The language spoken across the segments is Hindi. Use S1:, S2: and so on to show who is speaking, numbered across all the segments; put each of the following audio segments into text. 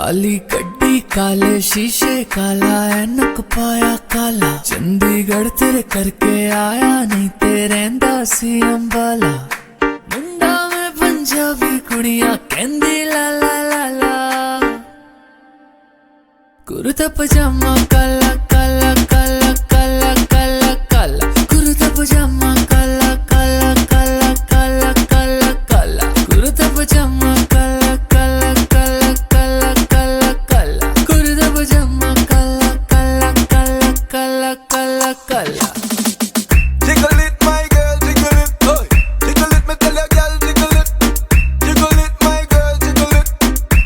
S1: काली गड्डी काले शीशे काला ऐनक पाया काला चंडीगढ़ तेरे करके आया नहीं तेरे सी अंबाला मुंडा में पंजाबी कुड़ियां कहंदी ला ला ला ला कुर्ता पजामा काला काला काला काला काला काला कुर्ता पजामा काला काला काला काला काला काला कुर्ता पजामा काला काला काला काला काला काला कुर्ता पजामा काला काला काला काला काला काला
S2: Jiggle it, my girl, jiggle it, oh. Jiggle it, me tell ya, girl, jiggle it. Jiggle it, my girl, jiggle it.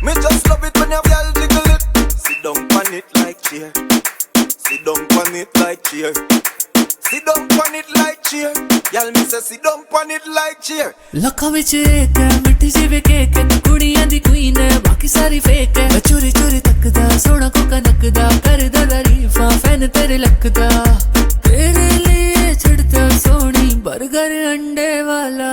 S2: Me just love it when your girl jiggle it. Sit down on it like chair. Sit down on it like chair. Sit down on it like chair. Girl, me say sit down on it like chair.
S1: लखा विच एक है मिठी सी वे केक है कुड़ियां दी क्वीन है बाकी सारी फेक है चोरी चोरी तकदा सोना को कनकदा करदा तारीफां फैन तेरे लकदा तेरे लिए चढ़ता सोनी बर्गर अंडे वाला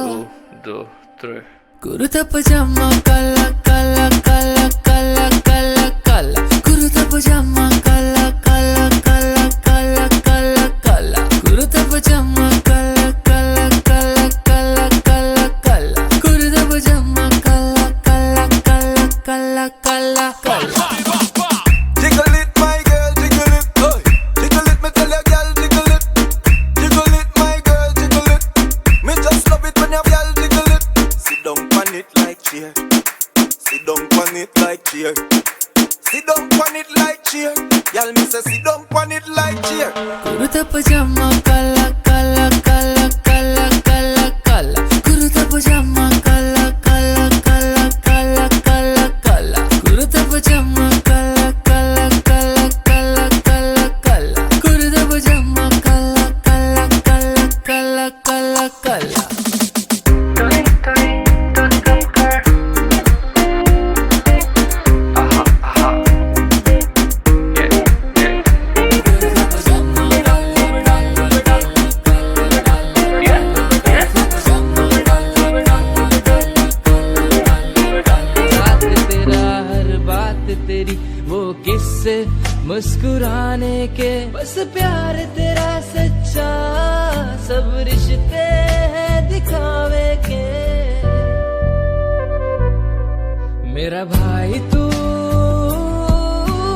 S3: 1, 2, 3
S1: कुर्ता पजामा काला काला काला काला काला काला कुर्ता पजामा काला काला काला काला काला काला कुर्ता पजामा काला काला काला काला काला काला कुर्ता पजामा काला काला काला काला काला काला
S2: Jiggle it, my girl, jiggle it, oh. Jiggle it, me tell ya, girl, jiggle it. Jiggle it, my girl, jiggle it. Me just love it when your girl jiggle it. Sit down on it like chair. Sit down on it like chair. Sit down on it like chair. Y'all me say sit down on it like chair.
S1: Kurta पजामा काला काला काला काला काला काला कुर्ता पजामा काला काला काला काला काला काला कुर्ता पजामा काला काला काला काला काला काला कुर्ता पजामा काला काला काला काला काला काला
S4: तेरी वो किस्से मुस्कुराने के बस प्यार तेरा सच्चा सब रिश्ते हैं दिखावे के मेरा भाई तू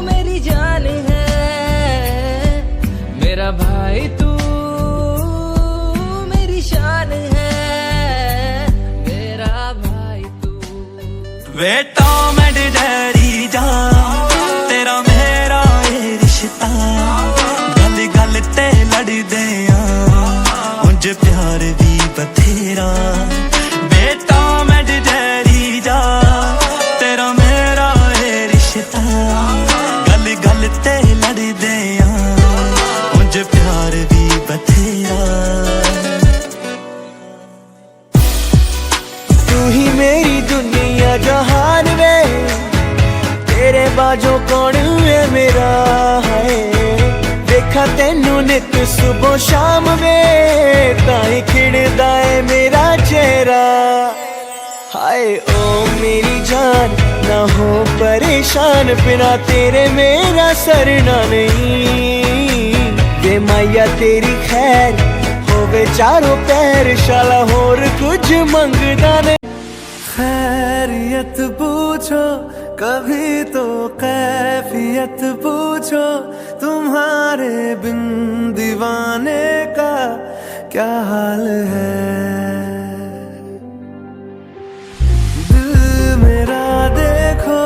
S4: मेरी जान है मेरा भाई तू मेरी शान है मेरा भाई तू
S5: बेटा मैं डरी जा तेरा मेरा ये रिश्ता गल गल ते लड़दे उंज प्यार भी बथेरा बेटा मैं डरी जा तेरा मेरा ये रिश्ता गल गल ते लड़दे उंज प्यार भी बथेरा
S6: तू ही मेरी दुनिया जहान में तेरे बाजों कौन है मेरा है देखा तेनू नित सुबह शाम में ताई खिड़दा है मेरा चेहरा हाय ओ मेरी जान ना हो परेशान बिना तेरे मेरा सरना नहीं वे माया तेरी खैर होवे चारों पैर शाला होर कुछ मंगदा नहीं
S1: खैरियत पूछो कभी तो कैफियत पूछो तुम्हारे बिन दीवाने का क्या हाल है दिल मेरा देखो